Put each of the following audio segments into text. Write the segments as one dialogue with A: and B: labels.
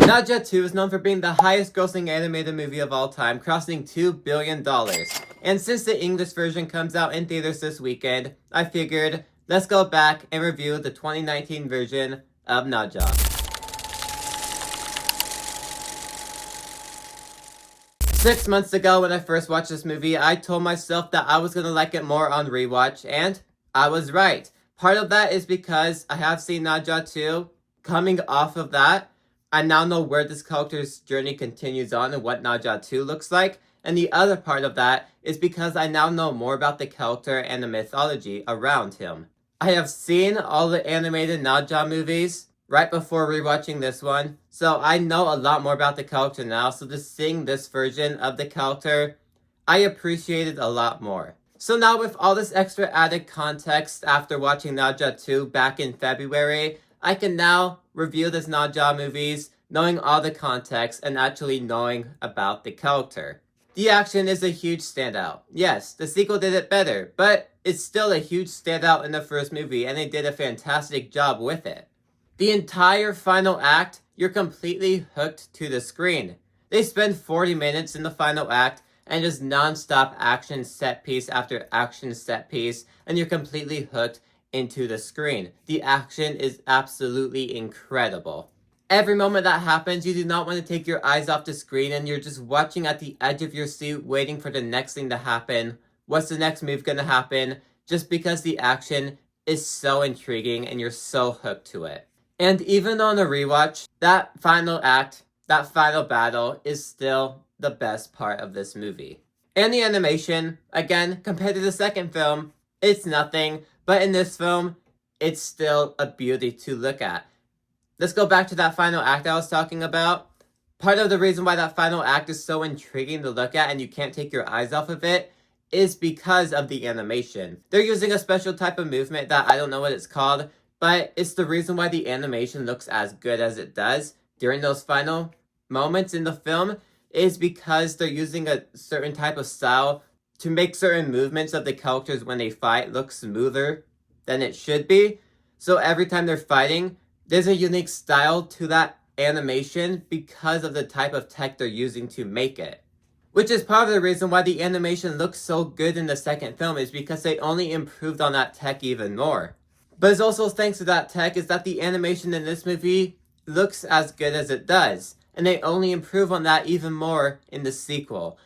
A: Ne Zha 2 is known for being the highest grossing animated movie of all time, crossing $2 billion. And since the English version comes out in theaters this weekend, I figured, let's go back and review the 2019 version of Ne Zha. Six months ago when I first watched this movie, I told myself that I was going to like it more on rewatch, and I was right. Part of that is because I have seen Ne Zha 2. Coming off of that, I now know where this character's journey continues on and what Ne Zha 2 looks like. And the other part of that is because I now know more about the character and the mythology around him. I have seen all the animated Ne Zha movies right before rewatching this one, so I know a lot more about the character now, so just seeing this version of the character, I appreciate it a lot more. So now with all this extra added context after watching Ne Zha 2 back in February, I can now review this Ne Zha movies, knowing all the context and actually knowing about the character. The action is a huge standout. Yes, the sequel did it better, but it's still a huge standout in the first movie, and they did a fantastic job with it. The entire final act, you're completely hooked to the screen. They spend 40 minutes in the final act, and just non-stop action set piece after action set piece, and you're completely hooked into the screen. The action is absolutely incredible. Every moment that happens, you do not want to take your eyes off the screen and you're just watching at the edge of your seat waiting for the next thing to happen. What's the next move gonna happen? Just because the action is so intriguing and you're so hooked to it. And even on a rewatch, that final act, that final battle is still the best part of this movie. And the animation, again, compared to the second film, it's nothing. But in this film, it's still a beauty to look at. Let's go back to that final act I was talking about. Part of the reason why that final act is so intriguing to look at and you can't take your eyes off of it is because of the animation. They're using a special type of movement that I don't know what it's called, but it's the reason why the animation looks as good as it does during those final moments in the film is because they're using a certain type of style to make certain movements of the characters when they fight look smoother than it should be. So every time they're fighting, there's a unique style to that animation because of the type of tech they're using to make it. Which is part of the reason why the animation looks so good in the second film is because they only improved on that tech even more. But it's also thanks to that tech is that the animation in this movie looks as good as it does. And they only improve on that even more in the sequel.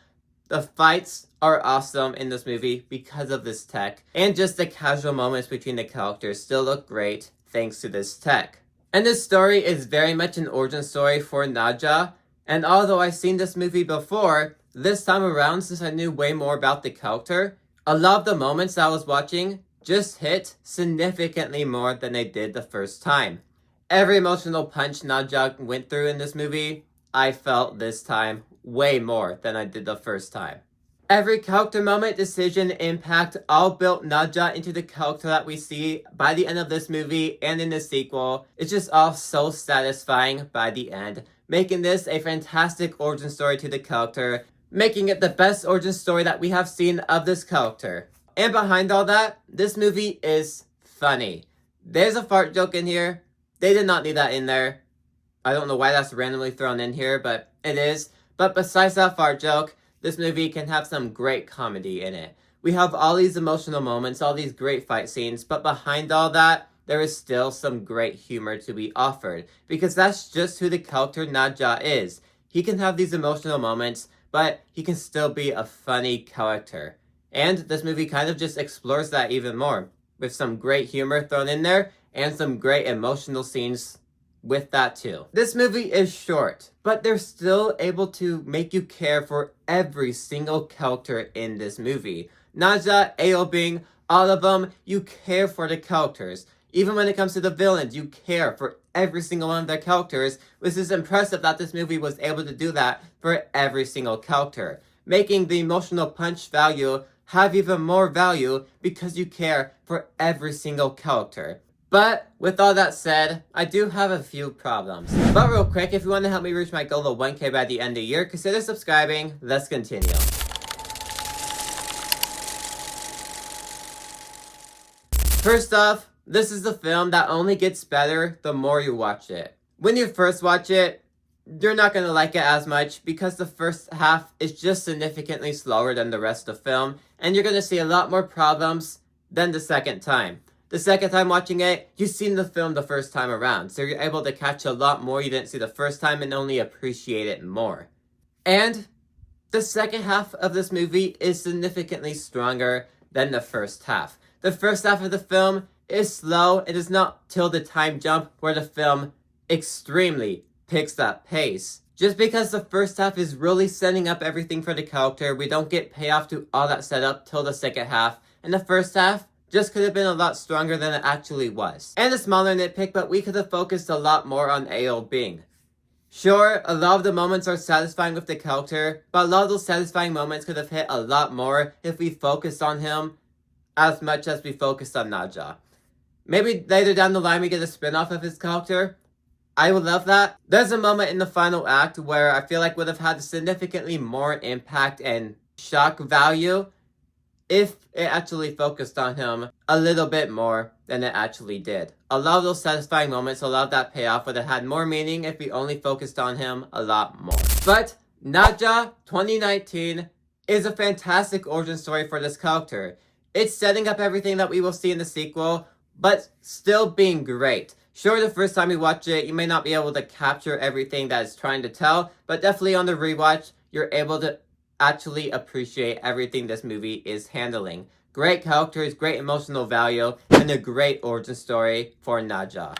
A: The fights are awesome in this movie because of this tech, and just the casual moments between the characters still look great thanks to this tech. And this story is very much an origin story for Ne Zha, and although I've seen this movie before, this time around since I knew way more about the character, a lot of the moments I was watching just hit significantly more than they did the first time. Every emotional punch Ne Zha went through in this movie, I felt this time way more than I did the first time. Every character moment, decision, impact all built Ne Zha into the character that we see by the end of this movie and in the sequel. It's just all so satisfying by the end, making this a fantastic origin story to the character, making it the best origin story that we have seen of this character. And behind all that, this movie is funny. There's a fart joke in here. They did not need that in there. I don't know why that's randomly thrown in here, but it is. But besides that fart joke, this movie can have some great comedy in it. We have all these emotional moments, all these great fight scenes, but behind all that, there is still some great humor to be offered. Because that's just who the character Ne Zha is. He can have these emotional moments, but he can still be a funny character. And this movie kind of just explores that even more, with some great humor thrown in there, and some great emotional scenes with that too. This movie is short, but they're still able to make you care for every single character in this movie. Ne Zha, Ao Bing, all of them, you care for the characters. Even when it comes to the villains, you care for every single one of their characters, which is impressive that this movie was able to do that for every single character, making the emotional punch value have even more value because you care for every single character. But with all that said, I do have a few problems. But real quick, if you want to help me reach my goal of 1K by the end of the year, consider subscribing. Let's continue. First off, this is a film that only gets better the more you watch it. When you first watch it, you're not going to like it as much because the first half is just significantly slower than the rest of the film, and you're going to see a lot more problems than the second time. The second time watching it, you've seen the film the first time around, so you're able to catch a lot more you didn't see the first time and only appreciate it more. And the second half of this movie is significantly stronger than the first half. The first half of the film is slow. It is not till the time jump where the film extremely picks up pace. Just because the first half is really setting up everything for the character, we don't get payoff to all that setup till the second half, and the first half just could have been a lot stronger than it actually was. And a smaller nitpick, but we could have focused a lot more on A.O. Bing. Sure, a lot of the moments are satisfying with the character, but a lot of those satisfying moments could have hit a lot more if we focused on him as much as we focused on Ne Zha. Maybe later down the line we get a spin-off of his character. I would love that. There's a moment in the final act where I feel like would have had significantly more impact and shock value if it actually focused on him a little bit more than it actually did. A lot of those satisfying moments, a lot of that payoff would have had more meaning if we only focused on him a lot more. But Ne Zha 2019 is a fantastic origin story for this character. It's setting up everything that we will see in the sequel, but still being great. Sure, the first time you watch it, you may not be able to capture everything that it's trying to tell, but definitely on the rewatch, you're able to actually appreciate everything this movie is handling. Great characters, great emotional value, and a great origin story for Ne Zha.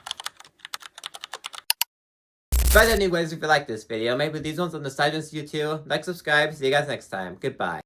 A: But anyways, if you like this video, maybe these ones on the side ones you too. Like, subscribe, see you guys next time. Goodbye.